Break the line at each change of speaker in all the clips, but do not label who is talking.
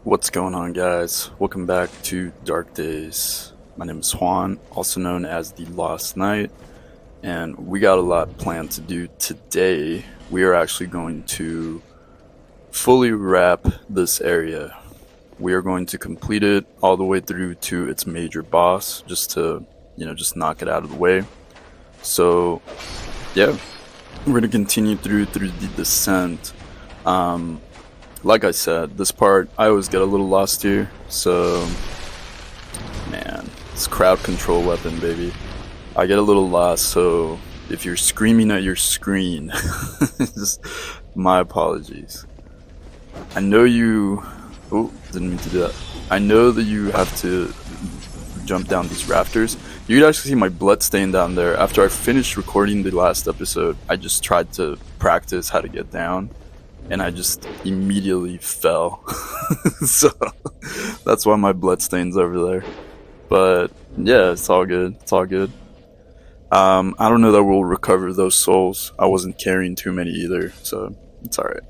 What's going on, guys? Welcome back to Dark Days. My name is Juan, also known as the Lost Knight, and we got a lot planned to do today. We are actually going to fully wrap this area. We are going to complete it all the way through to its major boss, just to, just knock it out of the way. So, yeah, we're going to continue through the descent. Like I said, this part, I always get a little lost here, so, man, it's crowd control weapon, baby. I get a little lost, so if you're screaming at your screen, just my apologies. I know you, didn't mean to do that. I know that you have to jump down these rafters. You could actually see my blood stain down there. After I finished recording the last episode, I just tried to practice how to get down, and I just immediately fell. So that's why my blood stain's over there. But yeah, it's all good. It's all good. I don't know that we'll recover those souls. I wasn't carrying too many either, so it's alright.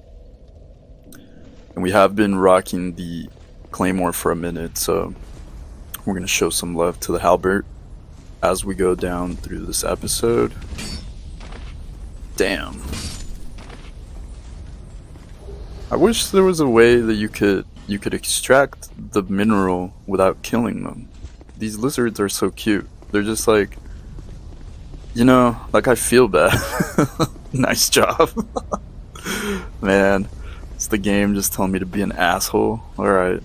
And we have been rocking the claymore for a minute, so we're gonna show some love to the halberd as we go down through this episode. Damn. I wish there was a way that you could extract the mineral without killing them. These lizards are so cute. They're just like, like I feel bad. Nice job. Man, it's the game just telling me to be an asshole. Alright.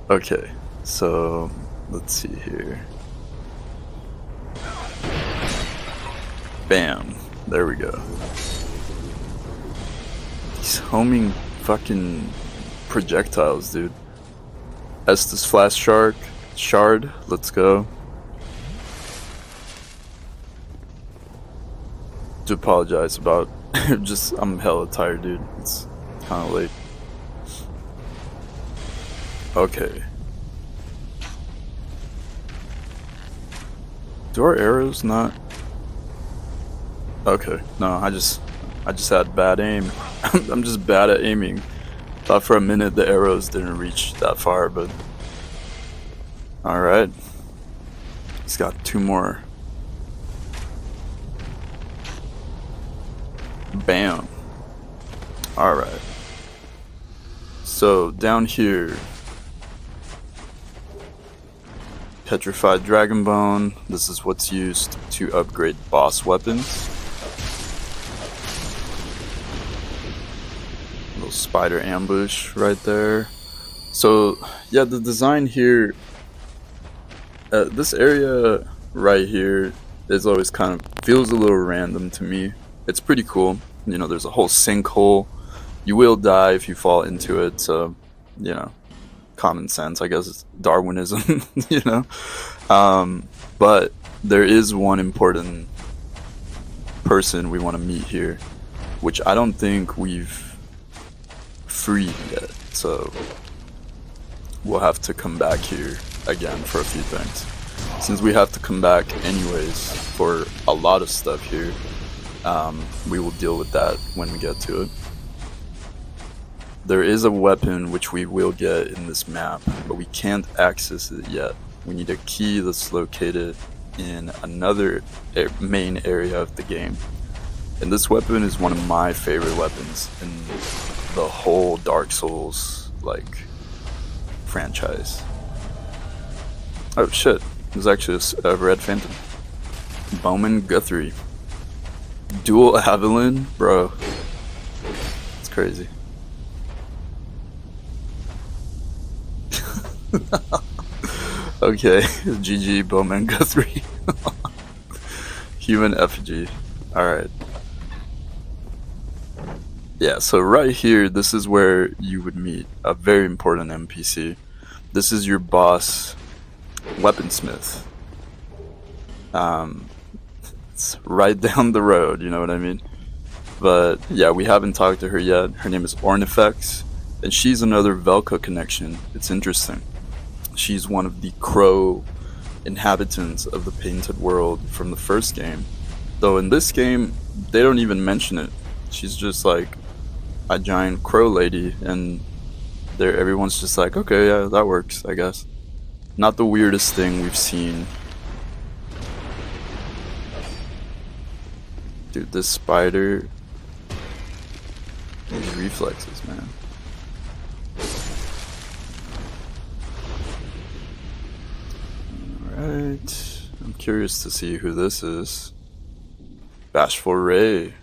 Okay, so let's see here. Bam. There we go. These homing fucking projectiles, dude. Estus Flash Shard, let's go. Do apologize about I'm hella tired, dude. It's kinda late. Okay. Do our arrows not? Okay, no, I just had bad aim. I'm just bad at aiming. Thought for a minute the arrows didn't reach that far, but alright. He's got two more. Bam. Alright. So down here, petrified dragon bone. This is what's used to upgrade boss weapons. Spider ambush right there. So yeah, the design here, this area right here is always kind of feels a little random to me. It's pretty cool. There's a whole sinkhole. You will die if you fall into it, so common sense, I guess. It's Darwinism. But there is one important person we want to meet here, which I don't think we've freed yet, so we'll have to come back here again for a few things. Since we have to come back anyways for a lot of stuff here, we will deal with that when we get to it. There is a weapon which we will get in this map, but we can't access it yet. We need a key that's located in another main area of the game. And this weapon is one of my favorite weapons in the whole Dark Souls franchise. Oh shit, there's actually a red phantom. Bowman Guthrie. Dual Avalon? Bro. It's crazy. Okay, GG Bowman Guthrie. Human effigy. Alright. Yeah, so right here, this is where you would meet a very important NPC. This is your boss, Weaponsmith. It's right down the road, you know what I mean? But yeah, we haven't talked to her yet. Her name is Ornifex, and she's another Velka connection. It's interesting. She's one of the crow inhabitants of the Painted World from the first game. Though in this game, they don't even mention it. She's just like a giant crow lady, and there everyone's just like, okay, yeah, that works, I guess. Not the weirdest thing we've seen. Dude, this spider, these reflexes, man. Alright, I'm curious to see who this is. Bashful Ray.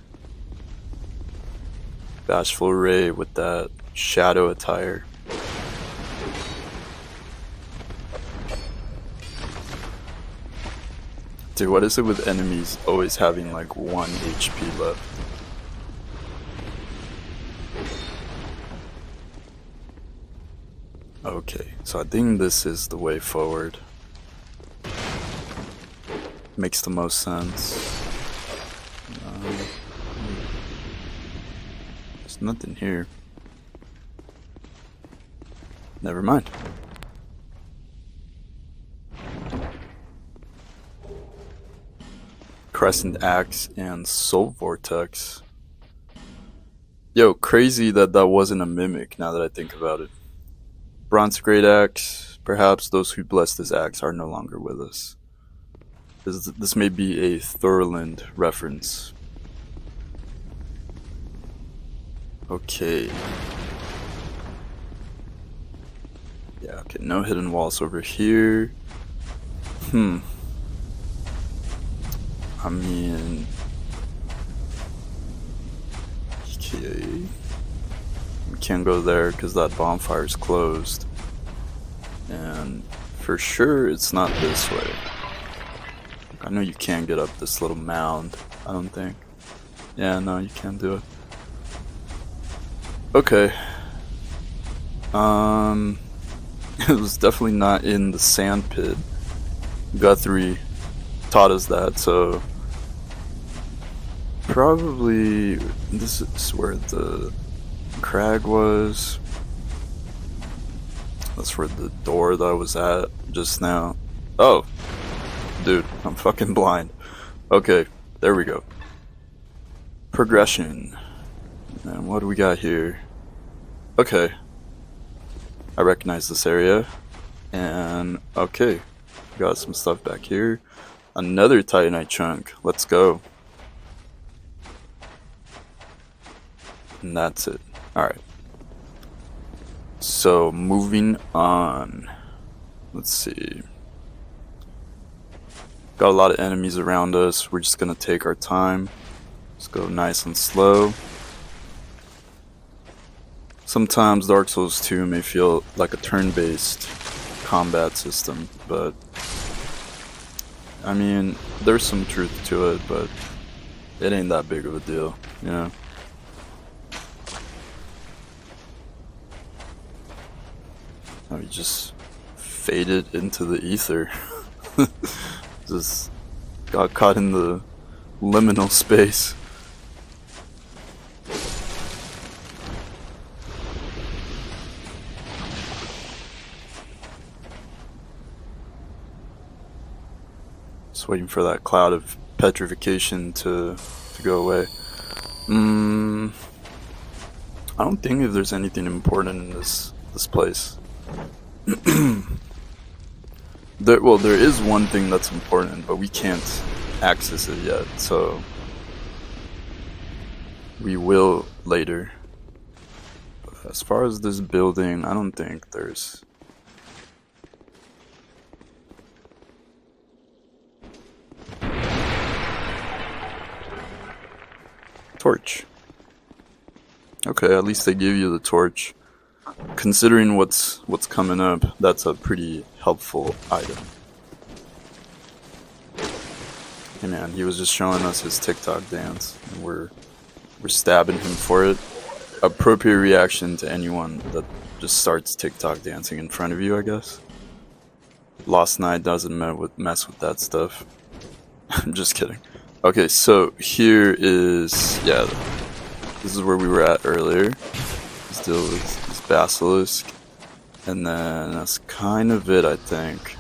Bashful Ray with that shadow attire. Dude, what is it with enemies always having like 1 HP left? Okay, so I think this is the way forward. Makes the most sense. There's nothing here. Never mind. Crescent Axe and Soul Vortex. Yo, crazy that that wasn't a mimic now that I think about it. Bronze Great Axe. Perhaps those who blessed this axe are no longer with us. This may be a Thurland reference. Okay. Yeah, okay, no hidden walls over here. I mean... Okay. We can't go there because that bonfire is closed. And for sure it's not this way. I know you can't get up this little mound, I don't think. Yeah, no, you can't do it. Okay. It was definitely not in the sand pit. Guthrie taught us that, so probably this is where the crag was. That's where the door that I was at just now. Oh, dude, I'm fucking blind. Okay, there we go. Progression. And what do we got here? Okay. I recognize this area. And okay. Got some stuff back here. Another Titanite chunk. Let's go. And that's it. Alright. So, moving on. Let's see. Got a lot of enemies around us. We're just gonna take our time. Let's go nice and slow. Sometimes Dark Souls 2 may feel like a turn-based combat system, but I mean, there's some truth to it, but it ain't that big of a deal, you know? Oh, you just faded into the ether. Just got caught in the liminal space. Just waiting for that cloud of petrification to go away. I don't think if there's anything important in this place. There is one thing that's important, but we can't access it yet, so we will later. But as far as this building, I don't think there's... Torch. Okay, at least they give you the torch. Considering what's coming up, that's a pretty helpful item. Hey man, he was just showing us his TikTok dance, and we're stabbing him for it. Appropriate reaction to anyone that just starts TikTok dancing in front of you, I guess. Lost Night doesn't mess with that stuff. I'm just kidding. Okay, so here is, yeah, this is where we were at earlier. Still this basilisk, and then that's kind of it, I think.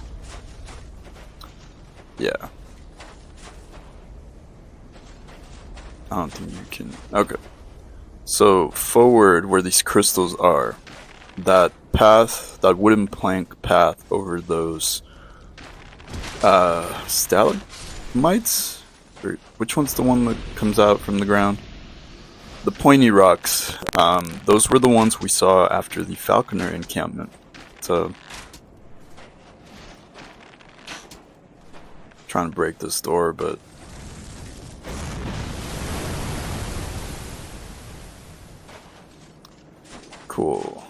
Yeah. I don't think you can. Okay. So forward where these crystals are, that path, that wooden plank path over those stalagmites? Or which one's the one that comes out from the ground? The pointy rocks. Those were the ones we saw after the falconer encampment. So trying to break this door, but cool.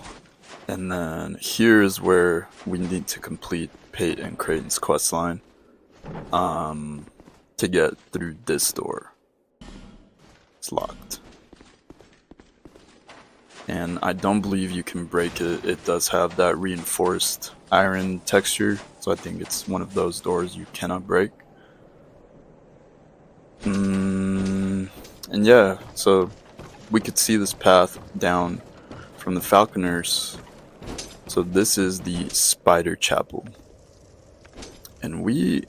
And then here's where we need to complete Pate and Creighton's questline to get through this door. It's locked. And I don't believe you can break it. It does have that reinforced iron texture, so I think it's one of those doors you cannot break. And yeah, so we could see this path down from the falconers. So this is the spider chapel, and we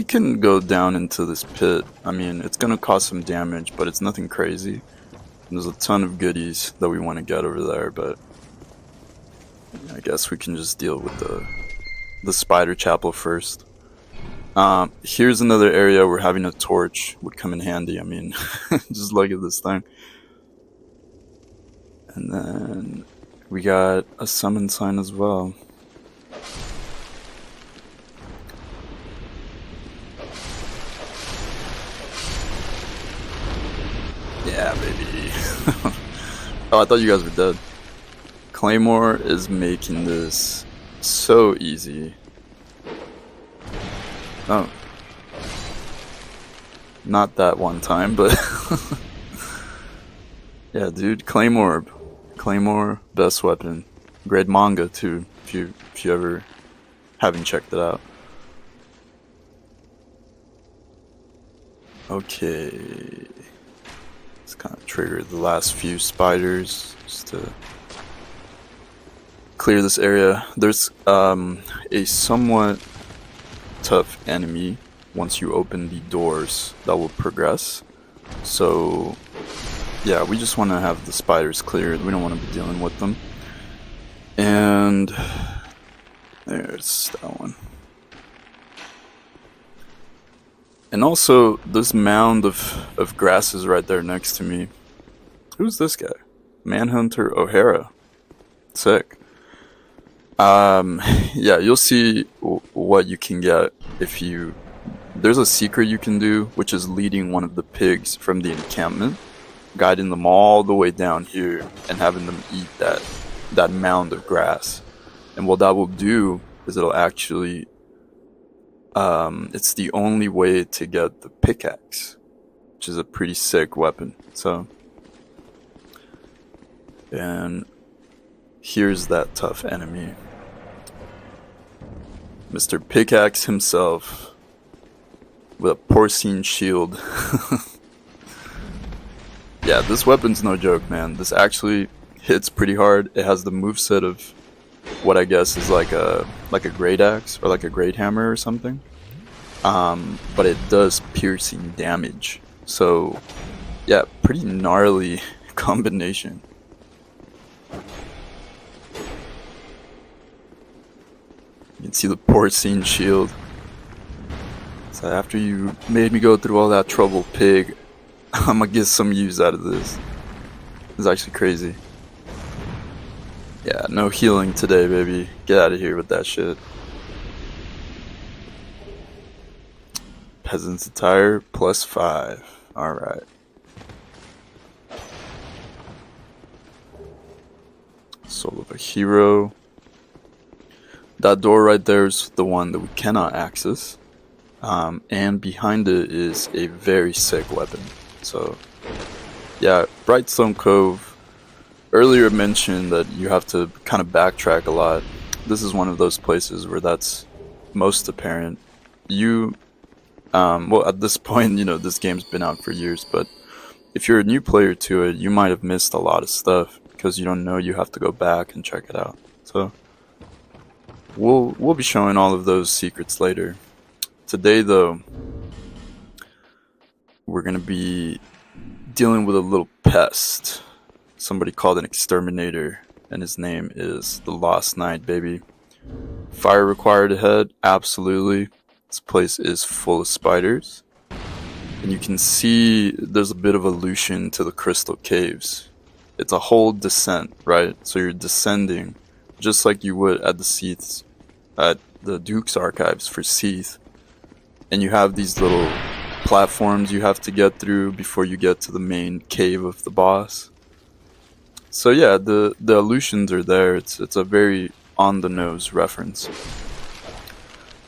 can go down into this pit. I mean, it's gonna cause some damage, but it's nothing crazy. There's a ton of goodies that we want to get over there, but I guess we can just deal with the spider chapel first. Here's another area where having a torch would come in handy. I mean, just look at this thing. And then we got a summon sign as well. Yeah, baby. Oh, I thought you guys were dead. Claymore is making this so easy. Oh. Not that one time, but yeah, dude, Claymore, best weapon. Great manga too, if you ever haven't checked it out. Okay. Let's kind of trigger the last few spiders just to clear this area. There's a somewhat tough enemy once you open the doors that will progress. So yeah, we just want to have the spiders cleared. We don't want to be dealing with them. And there's that one. And also, this mound of grasses right there next to me. Who's this guy? Manhunter O'Hara. Sick. Yeah, you'll see what you can get if you... There's a secret you can do, which is leading one of the pigs from the encampment, guiding them all the way down here, and having them eat that mound of grass. And what that will do is it'll actually... it's the only way to get the pickaxe, which is a pretty sick weapon. So, and here's that tough enemy, Mr. Pickaxe himself, with a porcine shield. Yeah, this weapon's no joke, man. This actually hits pretty hard. It has the moveset of what I guess is like a great axe or like a great hammer or something. But it does piercing damage. So yeah, pretty gnarly combination. You can see the porcine shield. So after you made me go through all that trouble, pig, I'm gonna get some use out of this. It's actually crazy. Yeah, no healing today, baby. Get out of here with that shit. Peasant's attire +5. Alright. Soul of a hero. That door right there is the one that we cannot access. And behind it is a very sick weapon. So, yeah, Brightstone Cove. Earlier mentioned that you have to kind of backtrack a lot. This is one of those places where that's most apparent. Well, at this point, you know, this game's been out for years, but if you're a new player to it, you might have missed a lot of stuff because you don't know you have to go back and check it out. So, we'll be showing all of those secrets later. Today, though, we're gonna be dealing with a little pest. somebody called an exterminator, and his name is the Lost Knight, baby. Fire required ahead, absolutely. This place is full of spiders. And you can see there's a bit of illusion to the crystal caves. It's a whole descent, right? So you're descending just like you would at the Duke's Archives for Seath. And you have these little platforms you have to get through before you get to the main cave of the boss. So yeah, the illusions are there. It's a very on the nose reference.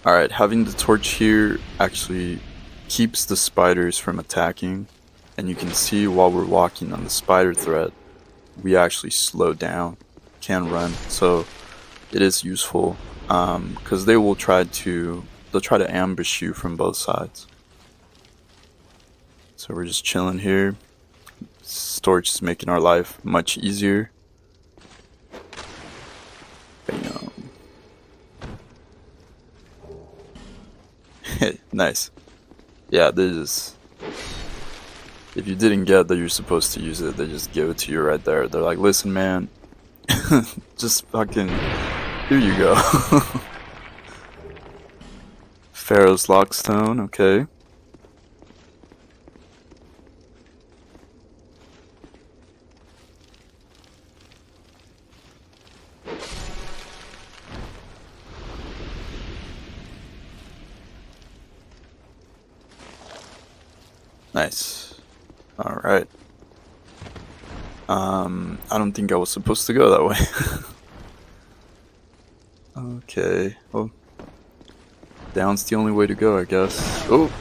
Alright, having the torch here actually keeps the spiders from attacking, and you can see while we're walking on the spider thread, we actually slow down, can run, so it is useful because they'll try to ambush you from both sides. So we're just chilling here. This torch is making our life much easier. Bam. Nice. Yeah, this is. If you didn't get that you're supposed to use it, they just give it to you right there. They're like, listen, man, just fucking. Here you go. Pharaoh's Lockstone, okay. Nice. Alright. I don't think I was supposed to go that way. Okay. Well, down's the only way to go, I guess. Oh!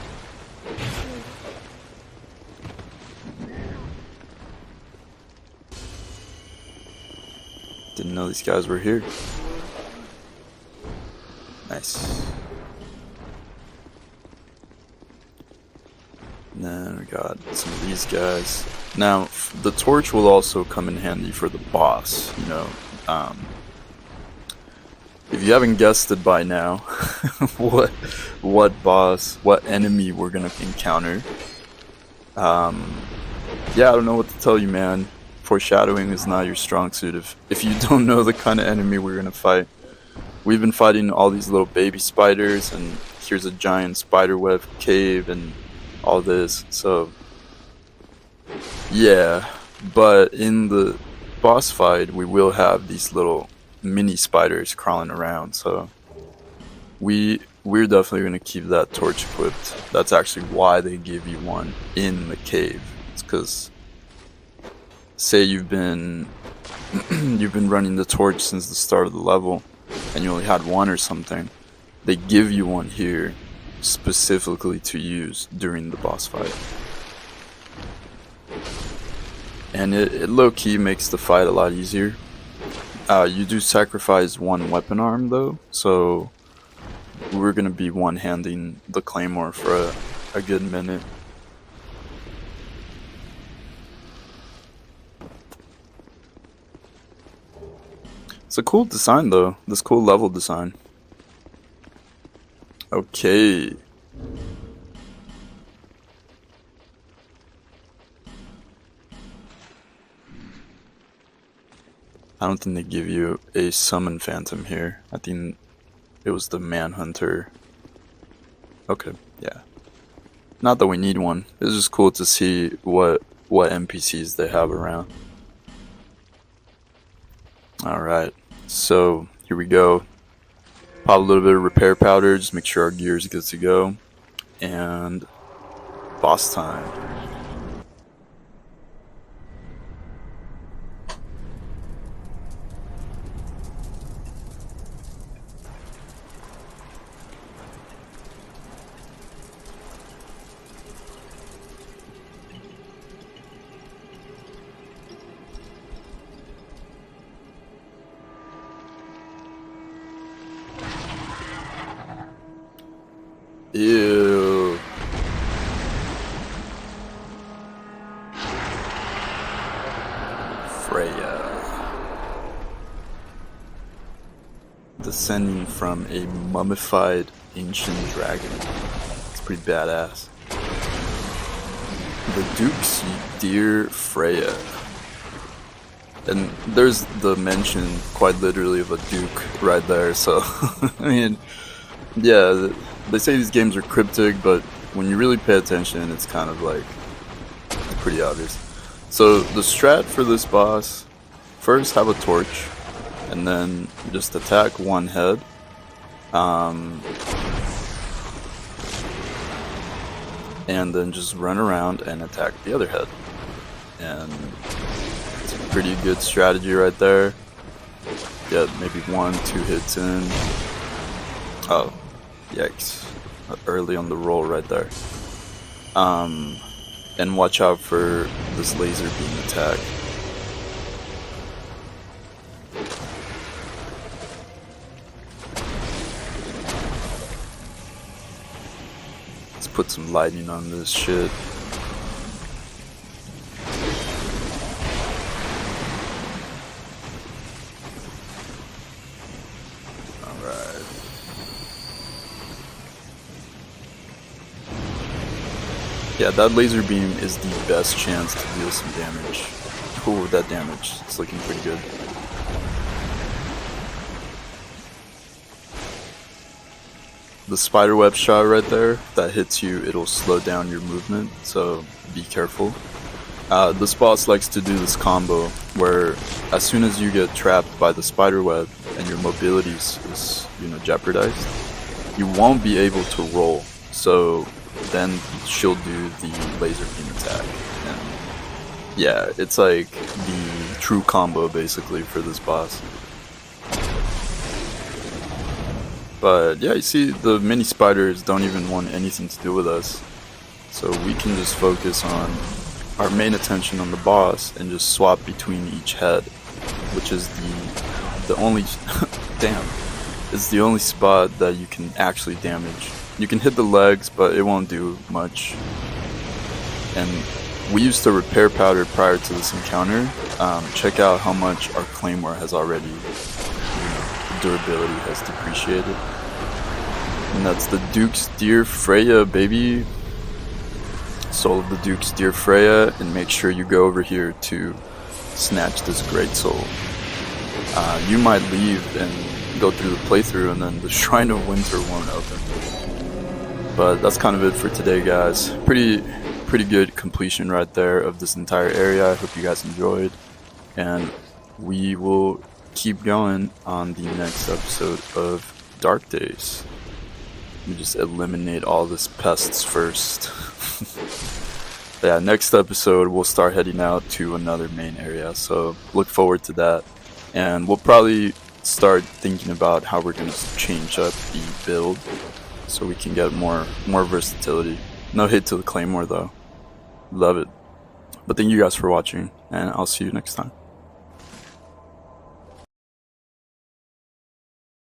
Didn't know these guys were here. Nice. And then we got some of these guys. Now, the torch will also come in handy for the boss, you know. If you haven't guessed it by now, what boss, what enemy we're gonna encounter. Yeah, I don't know what to tell you, man. Foreshadowing is not your strong suit. If you don't know the kind of enemy we're gonna fight. We've been fighting all these little baby spiders, and here's a giant spiderweb cave and all this, so yeah. But in the boss fight we will have these little mini spiders crawling around, so we're definitely going to keep that torch equipped. That's actually why they give you one in the cave. It's because say you've been running the torch since the start of the level and you only had one or something, they give you one here specifically to use during the boss fight. And it low-key makes the fight a lot easier. You do sacrifice one weapon arm though, so we're gonna be one-handing the claymore for a good minute. It's a cool design though, this cool level design. Okay. I don't think they give you a summon phantom here. I think it was the manhunter. Okay, yeah. Not that we need one. It's just cool to see what NPCs they have around. Alright, so here we go. Pop a little bit of repair powder, just make sure our gear is good to go. And boss time. Ew. Freya. Descending from a mummified ancient dragon. It's pretty badass. The Duke's dear Freya. And there's the mention, quite literally, of a Duke right there. So, I mean, yeah, they say these games are cryptic, but when you really pay attention, it's kind of like, it's pretty obvious. So the strat for this boss, first have a torch, and then just attack one head. And then just run around and attack the other head. And it's a pretty good strategy right there. Get maybe 1-2 hits in. Oh, yikes. Early on the roll right there. And watch out for this laser beam attack. Let's put some lightning on this shit. Alright. Yeah, that laser beam is the best chance to deal some damage. Ooh, that damage. It's looking pretty good. The spiderweb shot right there, that hits you, it'll slow down your movement, so be careful. This boss likes to do this combo where as soon as you get trapped by the spiderweb and your mobility is jeopardized, you won't be able to roll. So then she'll do the laser beam attack. And yeah, it's like the true combo basically for this boss. But yeah, you see, the mini spiders don't even want anything to do with us. So we can just focus on our main attention on the boss and just swap between each head, which is the only damn, it's the only spot that you can actually damage. You can hit the legs, but it won't do much. And we used a repair powder prior to this encounter. Check out how much our claymore has already, the durability has depreciated. And that's the Duke's Dear Freya, baby. Soul of the Duke's Dear Freya, and make sure you go over here to snatch this great soul. You might leave and go through the playthrough and then the Shrine of Winter won't open. But that's kind of it for today, guys. Pretty good completion right there of this entire area. I hope you guys enjoyed, and we will keep going on the next episode of Dark Days. Let me just eliminate all this pests first. Yeah, next episode we'll start heading out to another main area, so look forward to that. And we'll probably start thinking about how we're going to change up the build so we can get more versatility. No hate to the claymore though. Love it. But thank you guys for watching, and I'll see you next time.